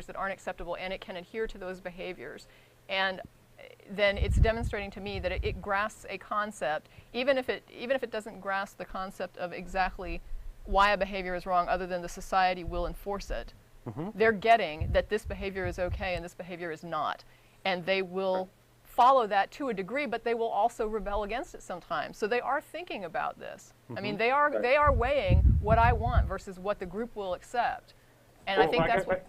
that aren't acceptable, and it can adhere to those behaviors. And then it's demonstrating to me that it grasps a concept, even if it doesn't grasp the concept of exactly why a behavior is wrong, other than the society will enforce it. They're getting that this behavior is okay and this behavior is not. And they will follow that to a degree, but they will also rebel against it sometimes. So they are thinking about this. I mean, they are weighing what I want versus what the group will accept. And I think that's what...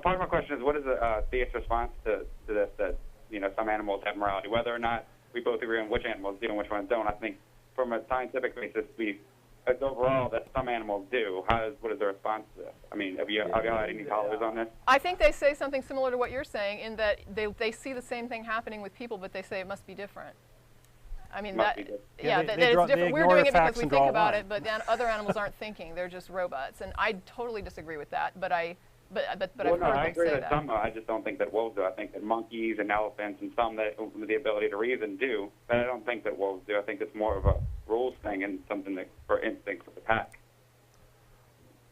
Part of my question is, what is the theist response to this, that, you know, some animals have morality? Whether or not we both agree on which animals do and which ones don't, I think from a scientific basis, it's overall that some animals do. What is the response to this? I mean, have you had any callers on this? I think they say something similar to what you're saying, in that they see the same thing happening with people, but they say it must be different. I mean, that it's different. We're doing it because we think about it, but other animals aren't thinking. They're just robots. And I totally disagree with that, but I agree that some, I just don't think that wolves do. I think that monkeys and elephants and some that with the ability to reason do, but I don't think that wolves do. I think it's more of a rules thing and something that for instinct for the pack.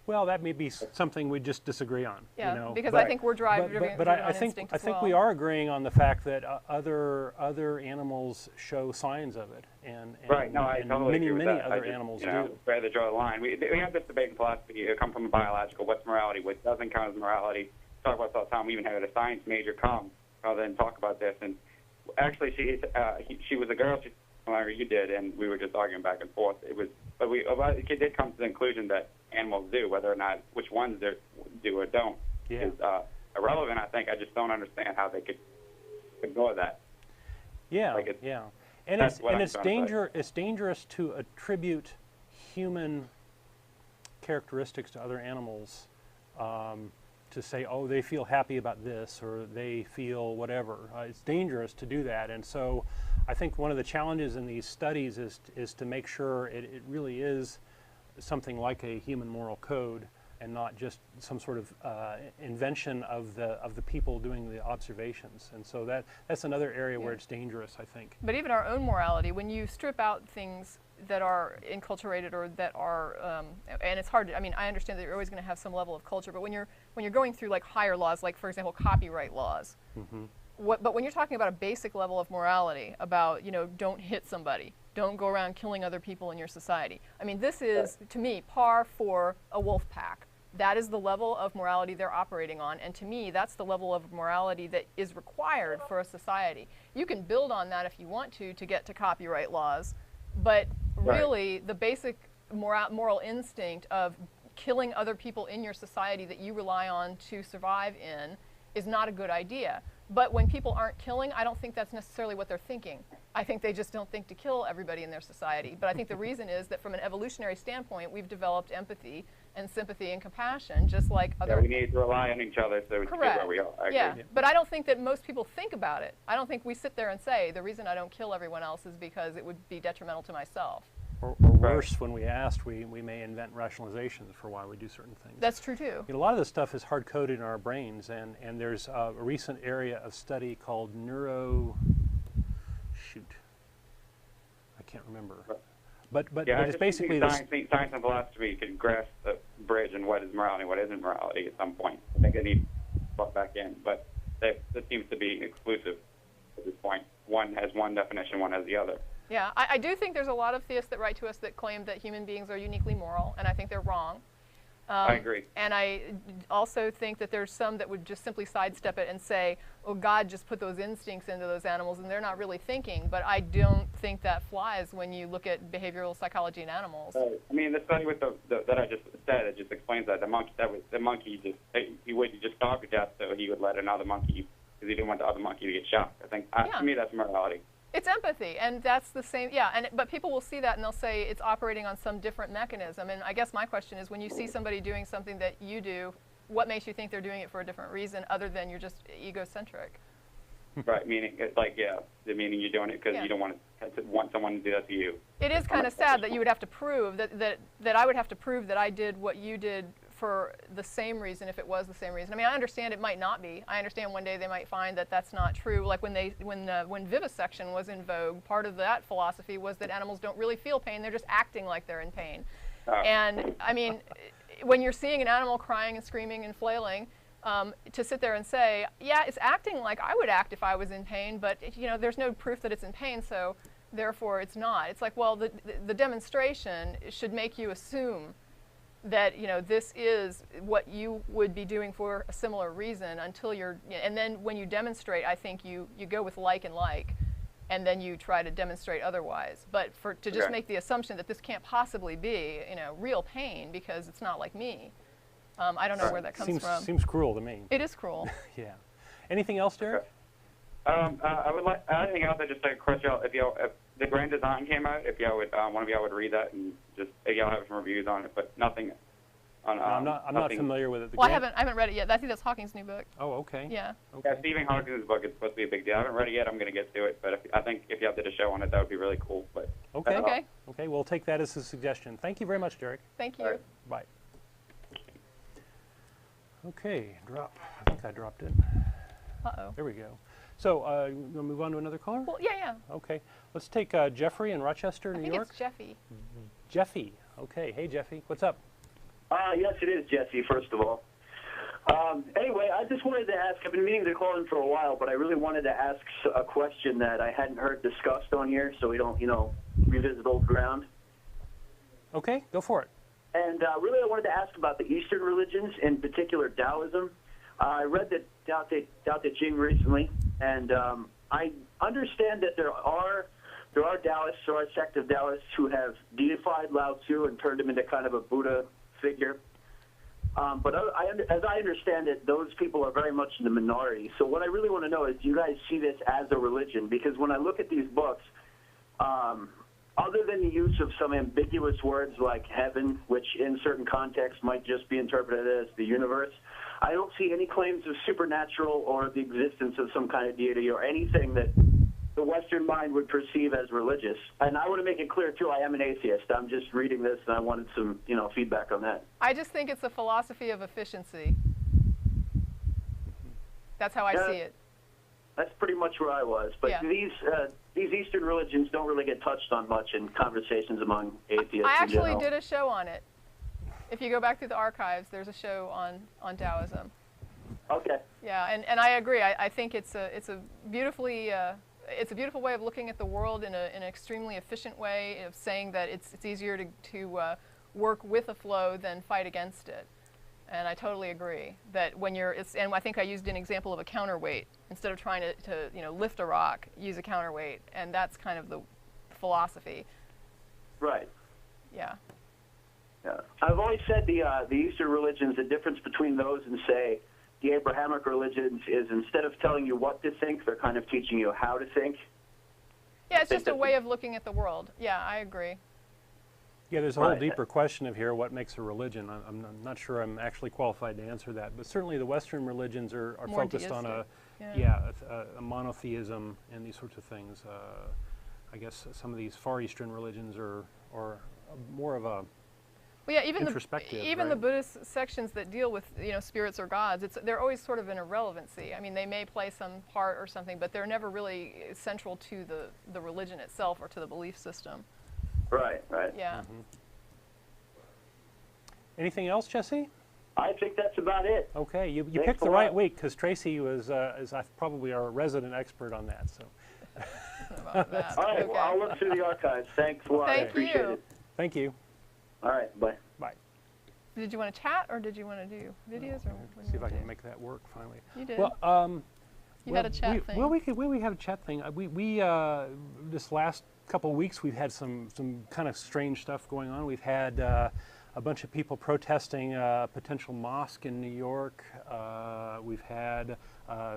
Well, that may be something we just disagree on. Yeah, you know? because I think we're driving. But I think we are agreeing on the fact that other animals show signs of it, and right. No, I totally agree with many that. other animals do. Where they draw the line. We have this debate in philosophy. It comes from a biological. What's morality? What doesn't count as morality? Talk about this all the time. We even had a science major come rather than talk about this. And actually, she was a girl. She you did, and we were just arguing back and forth. It did come to the conclusion that animals do, whether or not which ones do or don't is irrelevant. I think I just don't understand how they could ignore that. Yeah, and it's dangerous to attribute human characteristics to other animals. To say, oh, they feel happy about this, or they feel whatever. It's dangerous to do that, and so I think one of the challenges in these studies is to make sure it really is something like a human moral code, and not just some sort of invention of the people doing the observations. And so that's another area where it's dangerous, I think. But even our own morality, when you strip out things that are enculturated or that are, and it's hard to, I mean, I understand that you're always going to have some level of culture, but when you're going through like higher laws, like for example, copyright laws, but when you're talking about a basic level of morality, about, you know, don't hit somebody, don't go around killing other people in your society. I mean, this is, to me, par for a wolf pack. That is the level of morality they're operating on, and to me, that's the level of morality that is required for a society. You can build on that if you want to get to copyright laws, but really the basic moral instinct of killing other people in your society that you rely on to survive in is not a good idea. But when people aren't killing, I don't think that's necessarily what they're thinking. I think they just don't think to kill everybody in their society. But I think the reason is that from an evolutionary standpoint, we've developed empathy and sympathy and compassion, just like other... Yeah, we need to rely on each other so we can get where we are. But I don't think that most people think about it. I don't think we sit there and say, the reason I don't kill everyone else is because it would be detrimental to myself. Or worse, when we asked, we may invent rationalizations for why we do certain things. That's true too. You know, a lot of this stuff is hard-coded in our brains, and there's a recent area of study called I can't remember. But it's basically science and philosophy can grasp the bridge and what is morality and what isn't morality at some point. I think they need to plug back in, but this seems to be exclusive at this point. One has one definition, one has the other. Yeah, I do think there's a lot of theists that write to us that claim that human beings are uniquely moral, and I think they're wrong. I agree. And I also think that there's some that would just simply sidestep it and say, oh, God just put those instincts into those animals and they're not really thinking. But I don't think that flies when you look at behavioral psychology in animals. I mean, the study with that I just said, it just explains that. The monkey he would just starve to death so he would let another monkey, because he didn't want the other monkey to get shot. I think, to me, that's morality. It's empathy, and that's the same, but people will see that and they'll say it's operating on some different mechanism. And I guess my question is, when you see somebody doing something that you do, what makes you think they're doing it for a different reason other than you're just egocentric? Right, meaning, meaning you're doing it because you don't want someone to do that to you. It is kind of sad that you would have to prove, that I would have to prove that I did what you did for the same reason if it was the same reason. I mean, I understand it might not be. I understand one day they might find that that's not true. Like when vivisection was in vogue, part of that philosophy was that animals don't really feel pain, they're just acting like they're in pain. And I mean, when you're seeing an animal crying and screaming and flailing, to sit there and say, yeah, it's acting like I would act if I was in pain, but there's no proof that it's in pain, so therefore it's not. It's like, well, the demonstration should make you assume that this is what you would be doing for a similar reason until and then when you demonstrate, I think you go with like and like, and then you try to demonstrate otherwise. But to just make the assumption that this can't possibly be real pain because it's not like me, I don't know where that comes from. Seems cruel to me. It is cruel. Yeah. Anything else, Derek? I would like anything else. I just like question if the Grand Design came out, if y'all would one of y'all would read that and just if y'all have some reviews on it, but nothing. On, I'm not familiar with it. Well, I haven't read it yet. I think that's Hawking's new book. Oh, okay. Yeah. Okay. Yeah, Stephen Hawking's book is supposed to be a big deal. I haven't read it yet. I'm going to get to it, but I think if y'all did a show on it, that would be really cool. But okay. Okay. Okay. We'll take that as a suggestion. Thank you very much, Derek. Thank you. All right. Bye. Okay. Drop. I think I dropped it. Uh-oh. There we go. So, you want to move on to another caller? Well, yeah. Okay. Let's take Jeffrey in Rochester, New York. I think it's Jeffy. Jeffy. Okay. Hey, Jeffy. What's up? Yes, it is Jesse, first of all. Anyway, I just wanted to ask, I've been meaning to call in for a while, but I really wanted to ask a question that I hadn't heard discussed on here so we don't, revisit old ground. Okay, go for it. And really I wanted to ask about the Eastern religions, in particular Taoism. I read the Tao Te Ching recently, and I understand that there are Taoists, or a sect of Taoists who have deified Lao Tzu and turned him into kind of a Buddha figure. But as I understand it, those people are very much in the minority. So what I really want to know is, do you guys see this as a religion? Because when I look at these books, other than the use of some ambiguous words like heaven, which in certain contexts might just be interpreted as the universe, I don't see any claims of supernatural or the existence of some kind of deity or anything that the Western mind would perceive as religious. And I want to make it clear, too, I am an atheist. I'm just reading this, and I wanted some, feedback on that. I just think it's a philosophy of efficiency. That's how I see it. That's pretty much where I was. But yeah. These Eastern religions don't really get touched on much in conversations among atheists. I actually did a show on it. If you go back through the archives, there's a show on Taoism. Okay. Yeah, and I agree. I think it's a beautifully it's a beautiful way of looking at the world in an extremely efficient way of saying that it's easier to work with a flow than fight against it. And I totally agree that when and I think I used an example of a counterweight. Instead of trying to lift a rock, use a counterweight, and that's kind of the philosophy. Right. Yeah. Yeah. I've always said the Eastern religions, the difference between those and, say, the Abrahamic religions is instead of telling you what to think, they're kind of teaching you how to think. Yeah, it's just a way of looking at the world. Yeah, I agree. Yeah, there's a whole deeper question of here, what makes a religion? I'm not sure I'm actually qualified to answer that, but certainly the Western religions are focused deistic. On a monotheism and these sorts of things. I guess some of these Far Eastern religions are more of a even the Buddhist sections that deal with spirits or gods, they're always sort of an irrelevancy. I mean, they may play some part or something, but they're never really central to the religion itself or to the belief system. Right. Yeah. Mm-hmm. Anything else, Jesse? I think that's about it. Okay, you picked the right week because Tracy is probably our resident expert on that. So. About that. All right, okay. well, I'll look through the archives. Thanks a lot. I appreciate it. Thank you. All right, bye. Bye. Did you want to chat or did you want to do videos? Or see if I can make that work finally. You did. Well, you had a chat thing. Well, we have a chat thing. We this last couple of weeks we've had some kind of strange stuff going on. We've had a bunch of people protesting a potential mosque in New York. We've had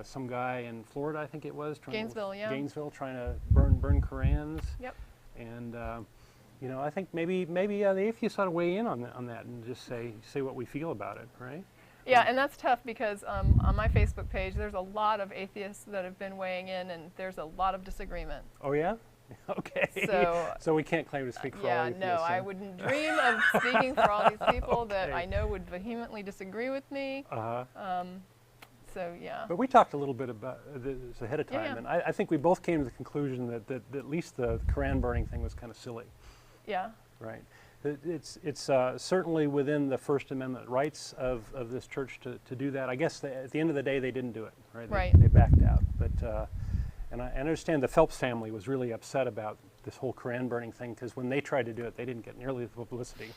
some guy in Florida, I think it was, Gainesville, trying to burn Korans. Yep. And I think maybe the atheists ought to weigh in on that and just say what we feel about it, right? Yeah, and that's tough because on my Facebook page, there's a lot of atheists that have been weighing in, and there's a lot of disagreement. Oh yeah. Okay. So we can't claim to speak for all atheists. Yeah, no, I wouldn't dream of speaking for all these people that I know would vehemently disagree with me. So yeah. But we talked a little bit about this ahead of time, and I think we both came to the conclusion that at least the Quran burning thing was kind of silly. Yeah. Right. It's certainly within the First Amendment rights of this church to do that. I guess at the end of the day, they didn't do it, right? They backed out. But and I understand the Phelps family was really upset about this whole Koran burning thing, because when they tried to do it, they didn't get nearly the publicity.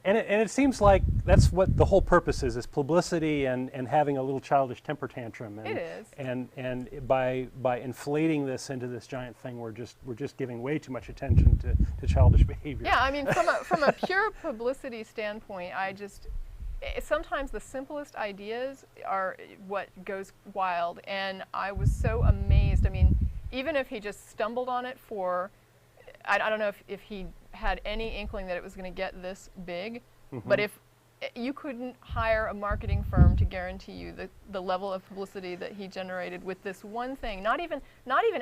And it seems like that's what the whole purpose is publicity and having a little childish temper tantrum. And, it is. And by inflating this into this giant thing, we're just giving way too much attention to childish behavior. Yeah, I mean, from a pure publicity standpoint, sometimes the simplest ideas are what goes wild, and I was so amazed. I mean, even if he just stumbled on it I don't know if he had any inkling that it was going to get this big, but if you couldn't hire a marketing firm to guarantee you the level of publicity that he generated with this one thing, not even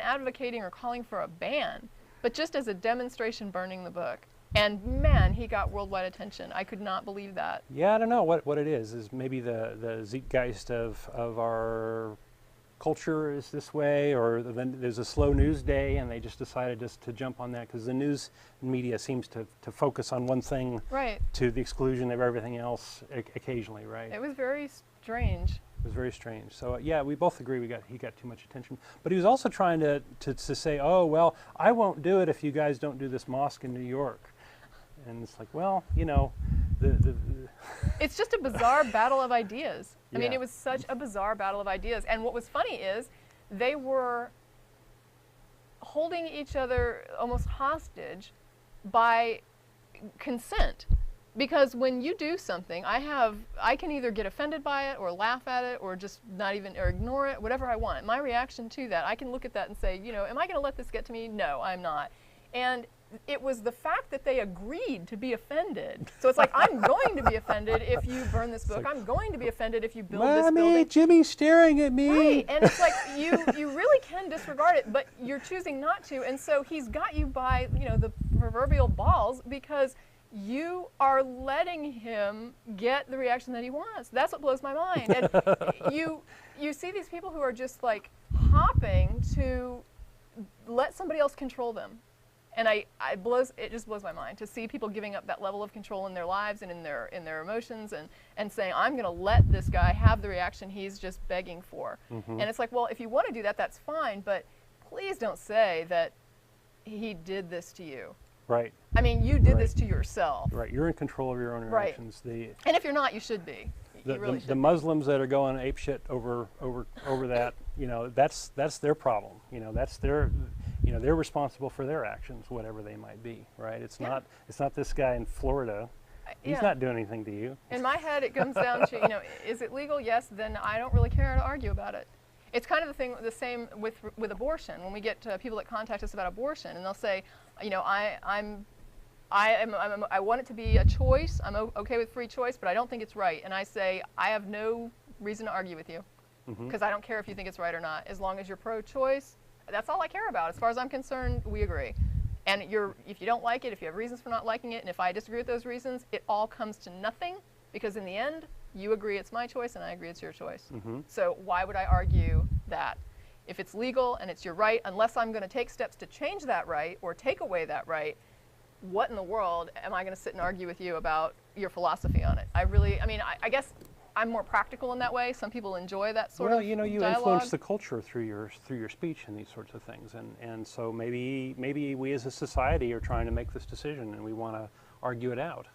advocating or calling for a ban, but just as a demonstration burning the book. And man, he got worldwide attention. I could not believe that. Yeah, I don't know what it is maybe the zeitgeist of our culture is this way, or then there's a slow news day and they just decided just to jump on that, because the news media seems to focus on one thing to the exclusion of everything else occasionally, right? It was very strange. It was very strange. So yeah, we both agree he got too much attention. But he was also trying to say, oh, well, I won't do it if you guys don't do this mosque in New York. And it's like, well, you know, it's just a bizarre battle of ideas. I mean, it was such a bizarre battle of ideas. And what was funny is they were holding each other almost hostage by consent. Because when you do something, I can either get offended by it or laugh at it or just not even, or ignore it, whatever I want. My reaction to that, I can look at that and say, you know, am I going to let this get to me? No, I'm not. And it was the fact that they agreed to be offended. So it's like, I'm going to be offended if you burn this book. I'm going to be offended if you build this building. Mommy, Jimmy's staring at me. Right, and it's like, you really can disregard it, but you're choosing not to. And so he's got you by, you know, the proverbial balls, because you are letting him get the reaction that he wants. That's what blows my mind. And you see these people who are just like hopping to let somebody else control them. And it just blows my mind to see people giving up that level of control in their lives and in their emotions and saying, I'm going to let this guy have the reaction he's just begging for. And it's like, well, if you want to do that, that's fine, but please don't say that he did this to you. Right. I mean, you did this to yourself. Right. You're in control of your own reactions. And if you're not, you should be. The Muslims that are going apeshit over that, you know, that's their problem. You know, that's they're responsible for their actions, whatever they might be, right? It's not this guy in Florida. He's not doing anything to you. In my head, it comes down to, you know, is it legal? Yes. Then I don't really care to argue about it. It's kind of the same with abortion. When we get people that contact us about abortion, and they'll say, you know, I want it to be a choice. I'm okay with free choice, but I don't think it's right. And I say, I have no reason to argue with you, because I don't care if you think it's right or not. As long as you're pro-choice, that's all I care about. As far as I'm concerned, we agree. And if you don't like it, if you have reasons for not liking it, and if I disagree with those reasons, it all comes to nothing, because in the end, you agree it's my choice and I agree it's your choice. So why would I argue that? If it's legal and it's your right, unless I'm going to take steps to change that right or take away that right, what in the world am I going to sit and argue with you about your philosophy on it? I guess I'm more practical in that way. Some people enjoy that sort of Well, you know, you dialogue. influence the culture through your speech and these sorts of things, and so maybe we as a society are trying to make this decision and we want to argue it out.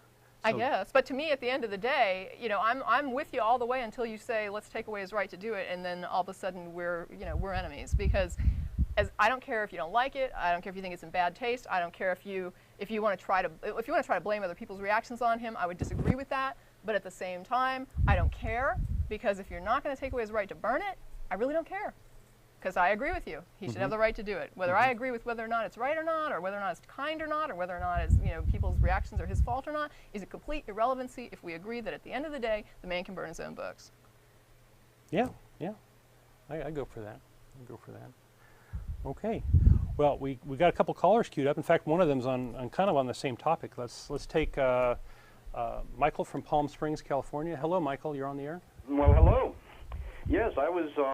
I guess, but to me, at the end of the day, you know, I'm with you all the way until you say let's take away his right to do it, and then all of a sudden we're enemies, because I don't care if you don't like it. I don't care if you think it's in bad taste. I don't care if you want to try to blame other people's reactions on him. I would disagree with that. But at the same time, I don't care, because if you're not going to take away his right to burn it, I really don't care, because I agree with you. He should have the right to do it. Whether I agree with whether or not it's right or not, or whether or not it's kind or not, or whether or not it's, you know, people's reactions are his fault or not, is a complete irrelevancy if we agree that at the end of the day, the man can burn his own books. Yeah, I go for that. Okay. Well, we got a couple callers queued up. In fact, one of them's on kind of on the same topic. Let's take Michael from Palm Springs, California. Hello, Michael. You're on the air. Well, hello. Yes, I was